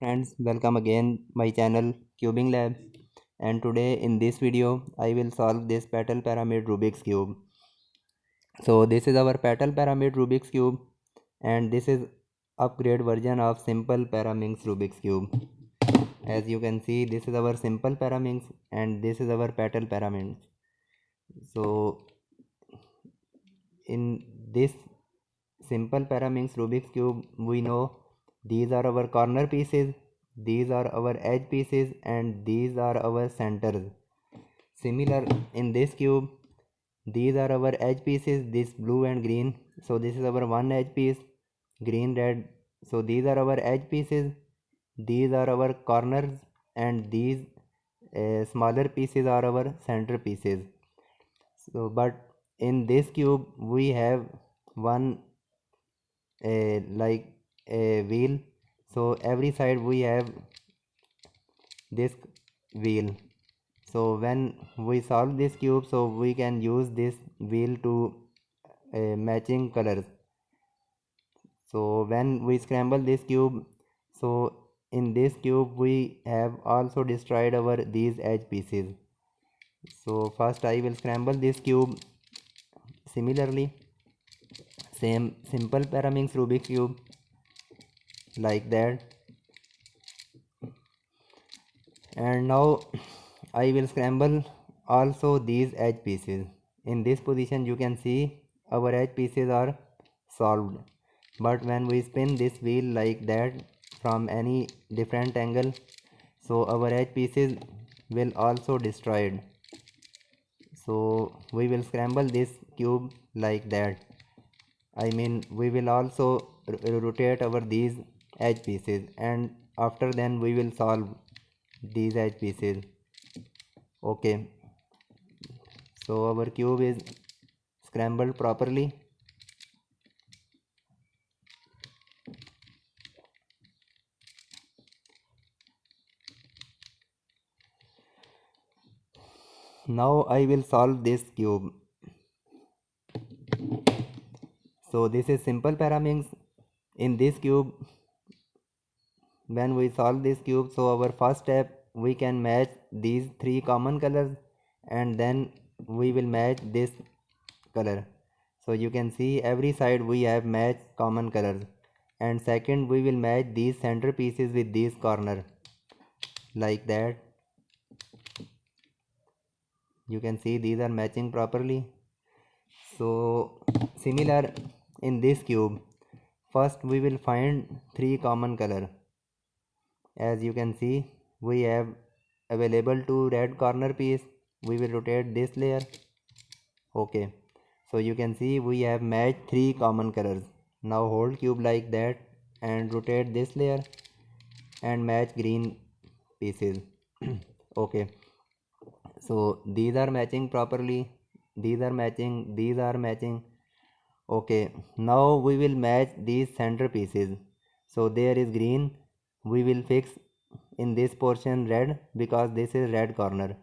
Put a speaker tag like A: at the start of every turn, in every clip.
A: Friends, welcome again my channel Cubing Lab, and today in this video I will solve this petal pyramid Rubik's cube. So this is our petal pyramid Rubik's cube, and this is upgrade version of simple pyraminx Rubik's cube. As you can see, this is our simple pyraminx and this is our petal pyramid. So in this simple pyraminx Rubik's cube, we know these are our corner pieces, these are our edge pieces, and these are our centers. Similar in this cube, these are our edge pieces, this blue and green. So this is our one edge piece, green, red. So these are our edge pieces, these are our corners, and these smaller pieces are our center pieces. So but in this cube we have one like a wheel. So every side we have this wheel. So when we solve this cube, so we can use this wheel to matching colors. So when we scramble this cube, so in this cube we have also destroyed our these edge pieces. So first I will scramble this cube. Similarly, same simple pyraminx Rubik's cube like that. And now I will scramble also these edge pieces. In this position you can see our edge pieces are solved, but when we spin this wheel like that from any different angle, so our edge pieces will also destroyed. So we will scramble this cube like that. I mean we will also rotate our these edge pieces, and after then we will solve these edge pieces. Okay, so our cube is scrambled properly. Now I will solve this cube. So this is simple pyraminx. In this cube, when we solve this cube, so our first step we can match these three common colors, and then we will match this color. So you can see every side we have matched common colors, and second we will match these center pieces with these corner like that. You can see these are matching properly. So similar in this cube, first we will find three common color. As you can see, we have available two red corner piece. We will rotate this layer. Okay, so you can see we have matched three common colors. Now hold cube like that and rotate this layer and match green pieces. Okay, so these are matching properly, these are matching, these are matching. Okay, now we will match these center pieces. So there is green, we will fix in this portion red because this is red corner.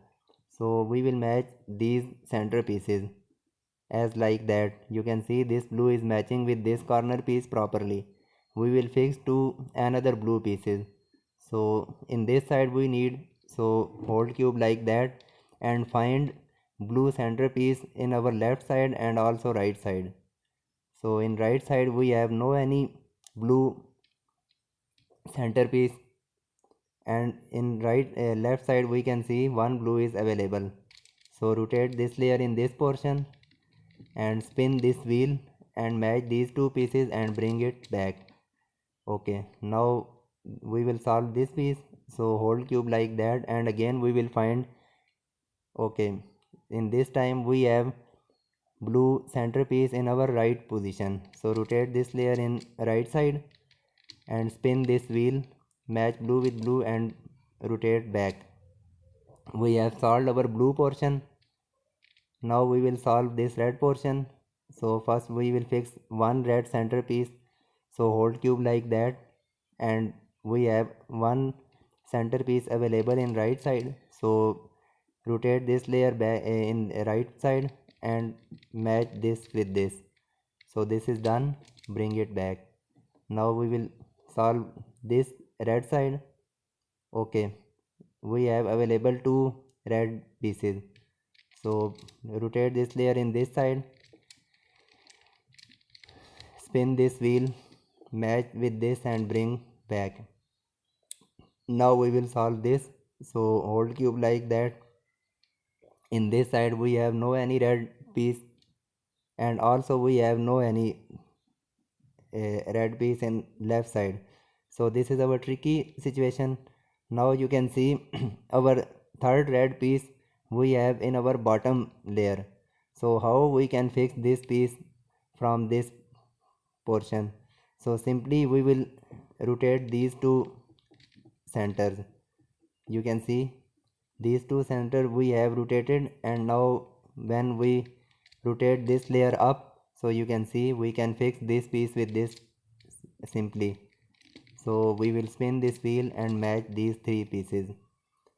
A: So we will match these center pieces as like that. You can see this blue is matching with this corner piece properly. We will fix two another blue pieces. So in this side we need, so hold cube like that and find blue center piece in our left side and also right side. So in right side we have no any blue centerpiece, and in left side we can see one blue is available. So rotate this layer in this portion and spin this wheel and match these two pieces and bring it back. Okay, now we will solve this piece. So hold cube like that and again we will find. Okay, in this time we have blue centerpiece in our right position. So rotate this layer in right side and spin this wheel, match blue with blue and rotate back. We have solved our blue portion. Now we will solve this red portion. So first we will fix one red centerpiece. So hold cube like that and we have one centerpiece available in right side. So rotate this layer back in right side and match this with this. So this is done. Bring it back. Now we will solve this red side. Okay, we have available two red pieces. So rotate this layer in this side, spin this wheel, match with this and bring back. Now we will solve this. So hold cube like that. In this side we have no any red piece, and also we have no any red piece in left side. So this is our tricky situation. Now you can see our third red piece we have in our bottom layer. So how we can fix this piece from this portion? So simply we will rotate these two centers. You can see these two center we have rotated, and now when we rotate this layer up, so you can see we can fix this piece with this simply. So we will spin this wheel and match these three pieces.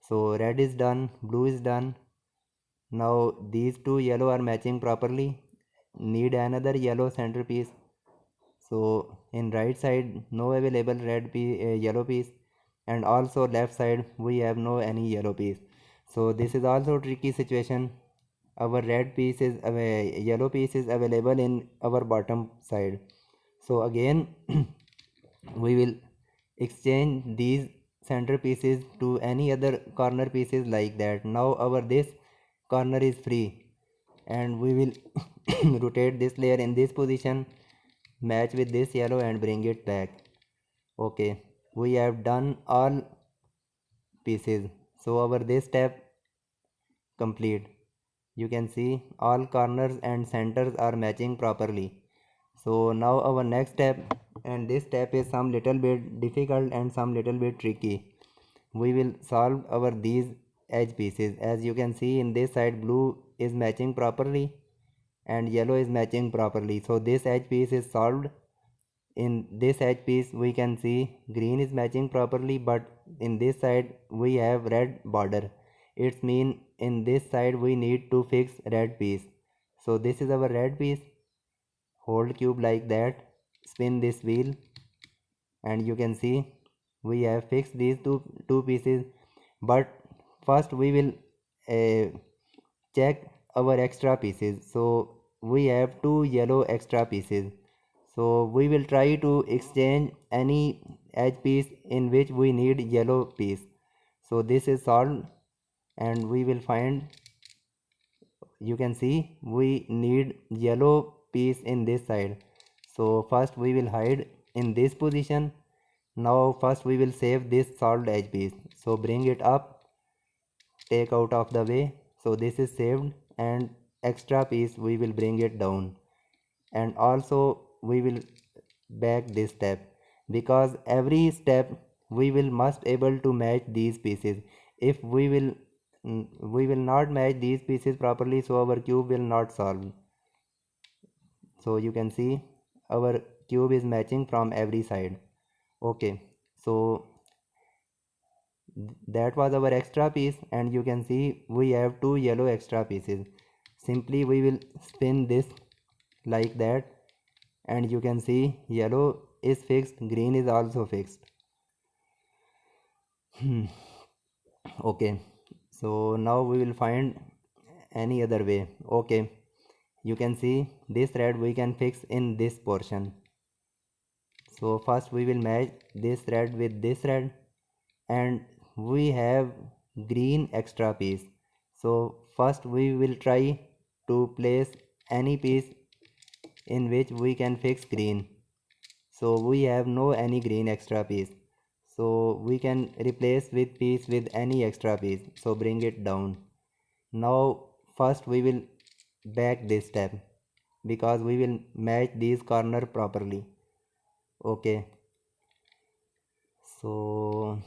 A: So red is done, blue is done. Now these two yellow are matching properly. Need another yellow centerpiece. So in right side no available yellow piece, and also left side we have no any yellow piece. So this is also tricky situation. Our yellow piece is available in our bottom side. So again we will exchange these center pieces to any other corner pieces like that. Now our this corner is free, and we will rotate this layer in this position, match with this yellow and bring it back. Okay, we have done all pieces. So our this step complete. You can see all corners and centers are matching properly. So now our next step, and this step is some little bit difficult and some little bit tricky. We will solve our these edge pieces. As you can see in this side blue is matching properly and yellow is matching properly. So this edge piece is solved. In this edge piece we can see green is matching properly, but in this side we have red border. It's mean in this side we need to fix red piece. So this is our red piece. Hold cube like that, spin this wheel, and you can see we have fixed these two pieces. But first we will check our extra pieces. So we have two yellow extra pieces. So we will try to exchange any edge piece in which we need yellow piece. So this is solved, and we will find, you can see we need yellow piece in this side. So first we will hide in this position. Now first we will save this solved edge piece. So bring it up, take out of the way. So this is saved, and extra piece we will bring it down, and also we will back this step, because every step we will must able to match these pieces. If we will not match these pieces properly, so our cube will not solve. So you can see our cube is matching from every side. Okay, so that was our extra piece, and you can see we have two yellow extra pieces. Simply we will spin this like that, and you can see yellow is fixed, green is also fixed. Okay, so now we will find any other way. Okay, you can see this red we can fix in this portion. So first we will match this red with this red, and we have green extra piece. So first we will try to place any piece in which we can fix green. So we have no any green extra piece, so we can replace with piece with any extra piece. So bring it down. Now first we will back this step, because we will match these corner properly. Okay, so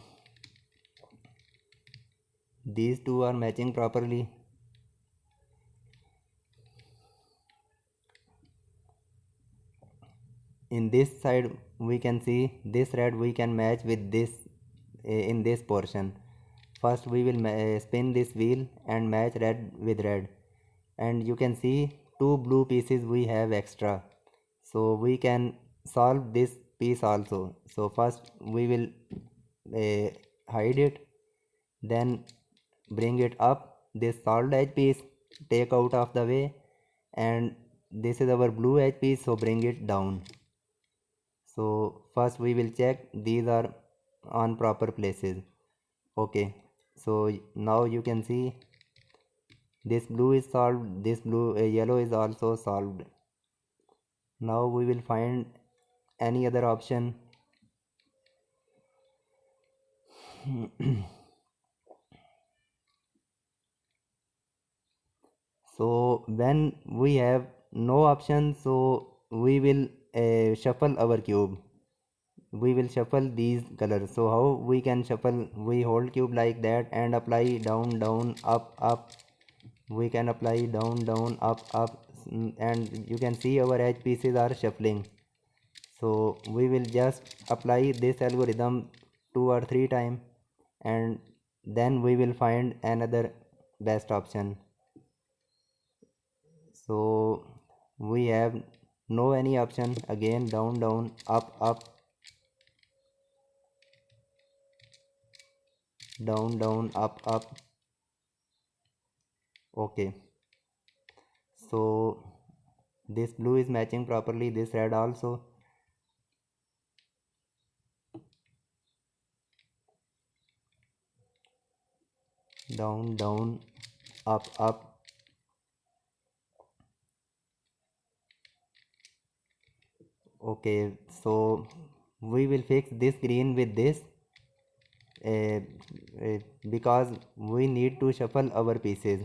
A: these two are matching properly. In this side we can see this red we can match with this in this portion. First we will spin this wheel and match red with red, and you can see two blue pieces we have extra, so we can solve this piece also. So first we will hide it, then bring it up. This solved edge piece take out of the way, and this is our blue edge piece, so bring it down. So first we will check these are on proper places. Okay, so now you can see this blue is solved, this yellow is also solved. Now we will find any other option. So when we have no option, so we will shuffle our cube. We will shuffle these colors. So how we can shuffle? We hold cube like that and apply down, down, up, up. We can apply down, down, up, up, and you can see our edge pieces are shuffling. So we will just apply this algorithm 2 or 3 times, and then we will find another best option. So we have no any option. Again, down, down, up, up, down, down, up, up. Okay, so this blue is matching properly, this red also. Down, down, up, up. Okay, so we will fix this green with this uh, because we need to shuffle our pieces,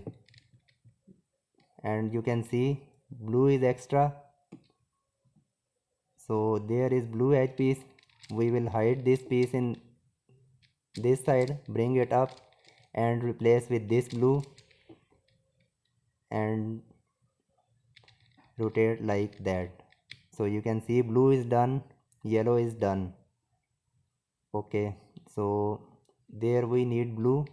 A: and you can see blue is extra, so there is blue edge piece. We will hide this piece in this side, bring it up and replace with this blue and rotate like that. So you can see blue is done, yellow is done. Okay, so there we need blue.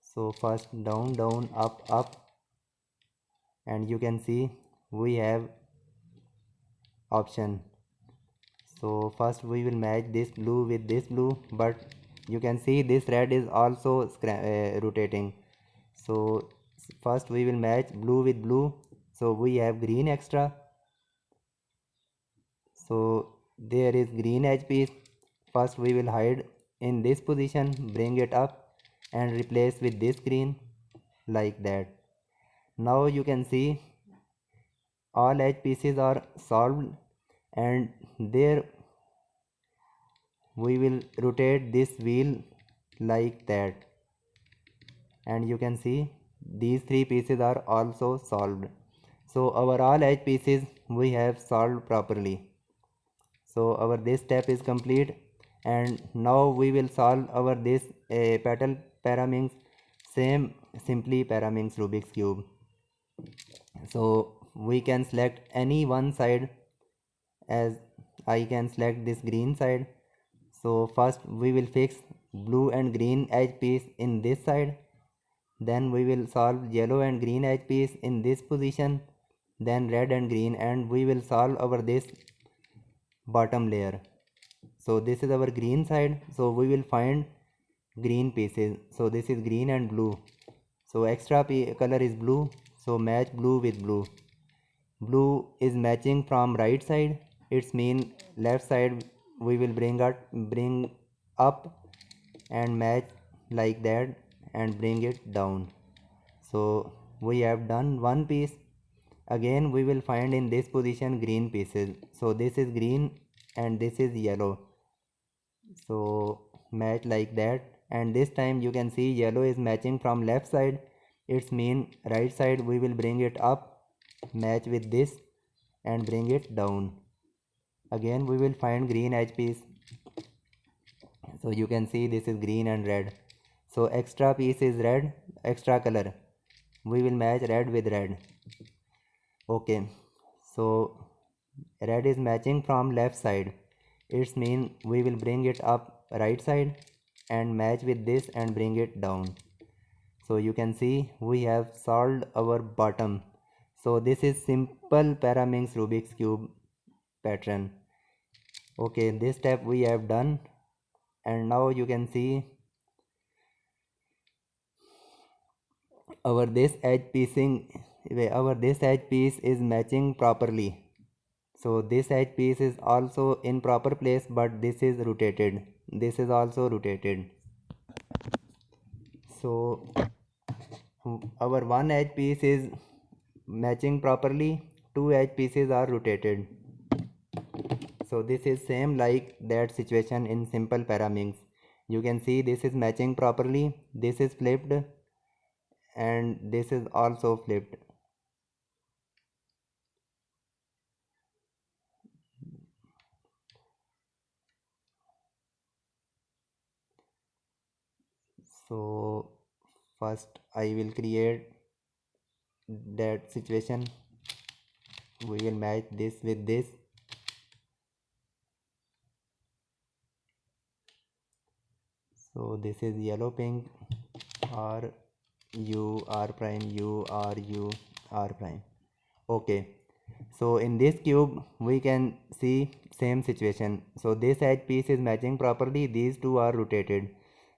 A: So first down, down, up, up, and you can see we have option. So first we will match this blue with this blue, but you can see this red is also rotating. So first we will match blue with blue, so we have green extra. So there is green edge piece. First we will hide in this position, bring it up and replace with this green like that. Now you can see all edge pieces are solved, and there we will rotate this wheel like that, and you can see these 3 pieces are also solved. So our all edge pieces we have solved properly. So our this step is complete, and now we will solve our this petal paraminx same simply paraminx Rubik's cube. So we can select any one side, as I can select this green side. So first we will fix blue and green edge piece in this side, then we will solve yellow and green edge piece in this position, then red and green, and we will solve our this bottom layer. So this is our green side, so we will find green pieces. So this is green and blue, so extra color is blue, so match blue with blue. Blue is matching from right side, it's mean left side we will bring up and match like that and bring it down. So we have done one piece. Again we will find in this position green pieces. So this is green and this is yellow, so match like that, and this time you can see yellow is matching from left side, it's mean right side we will bring it up, match with this and bring it down. Again we will find green edge piece, so you can see this is green and red, so extra piece is red, extra color, we will match red with red. Okay, so red is matching from left side, it's mean we will bring it up right side and match with this and bring it down. So you can see we have solved our bottom. So this is simple paraminx Rubik's cube pattern. Okay, this step we have done, and now you can see our this edge piece is matching properly. So this edge piece is also in proper place, but this is rotated, this is also rotated. So our one edge piece is matching properly, two edge pieces are rotated. So this is same like that situation in simple paraminx. You can see this is matching properly, this is flipped, and this is also flipped. So first I will create that situation. We will match this with this. So this is yellow pink, R U R prime U R U R prime. Okay, so in this cube we can see same situation. So this edge piece is matching properly, these two are rotated.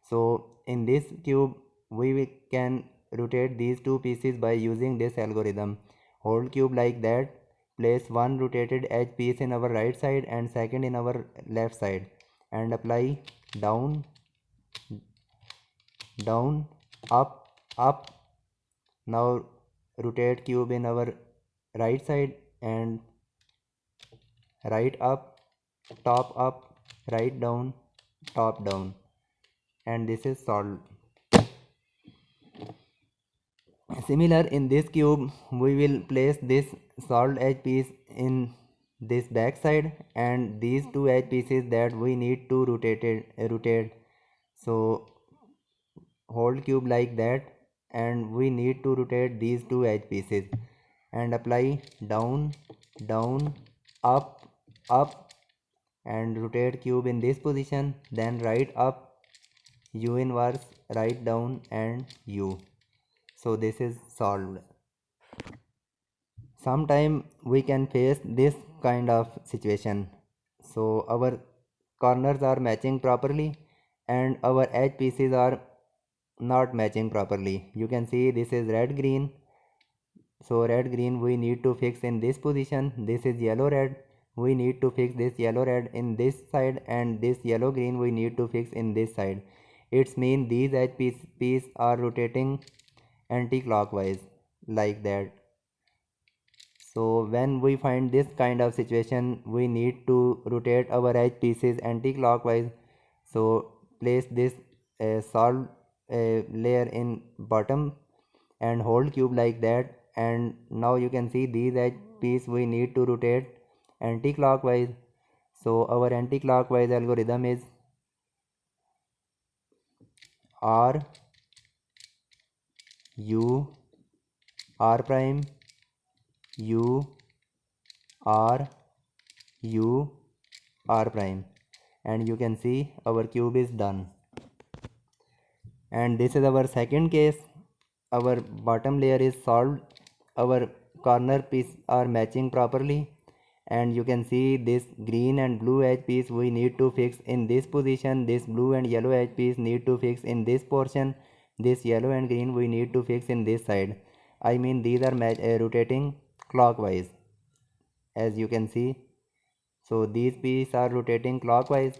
A: So in this cube we can rotate these two pieces by using this algorithm. Hold cube like that, place one rotated edge piece in our right side and second in our left side, and apply down, down, up, up. Now rotate cube in our right side and right up, right down, top down, and this is solved. Similar, in this cube we will place this solved edge piece in this back side, and these two edge pieces that we need to rotate. So hold cube like that, and we need to rotate these two edge pieces and apply down, down, up, up, and rotate cube in this position, then right up, u inverse, right down, and u. So this is solved. Sometime we can face this kind of situation. So our corners are matching properly and our edge pieces are not matching properly. You can see this is red green. So red green we need to fix in this position. This is yellow red, we need to fix this yellow red in this side, and this yellow green we need to fix in this side. It's mean these edge piece are rotating anti-clockwise like that. So when we find this kind of situation, we need to rotate our edge pieces anti-clockwise. So place this solved layer in bottom and hold cube like that, and now you can see these edge piece we need to rotate anti-clockwise. So our anti-clockwise algorithm is R U R prime U R U R prime, and you can see our cube is done. And this is our second case. Our bottom layer is solved, our corner piece are matching properly, and you can see this green and blue edge piece we need to fix in this position, this blue and yellow edge piece need to fix in this portion, this yellow and green we need to fix in this side. I mean these are rotating clockwise, as you can see. So these pieces are rotating clockwise.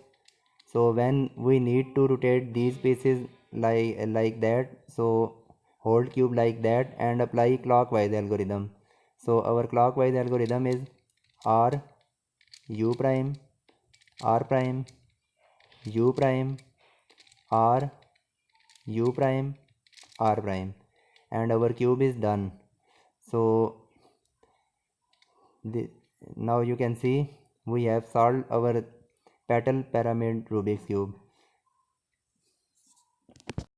A: So when we need to rotate these pieces like that, so hold cube like that and apply clockwise algorithm. So our clockwise algorithm is R U prime R prime U prime R U prime R prime, and our cube is done. So now you can see we have solved our petal pyramid Rubik's cube.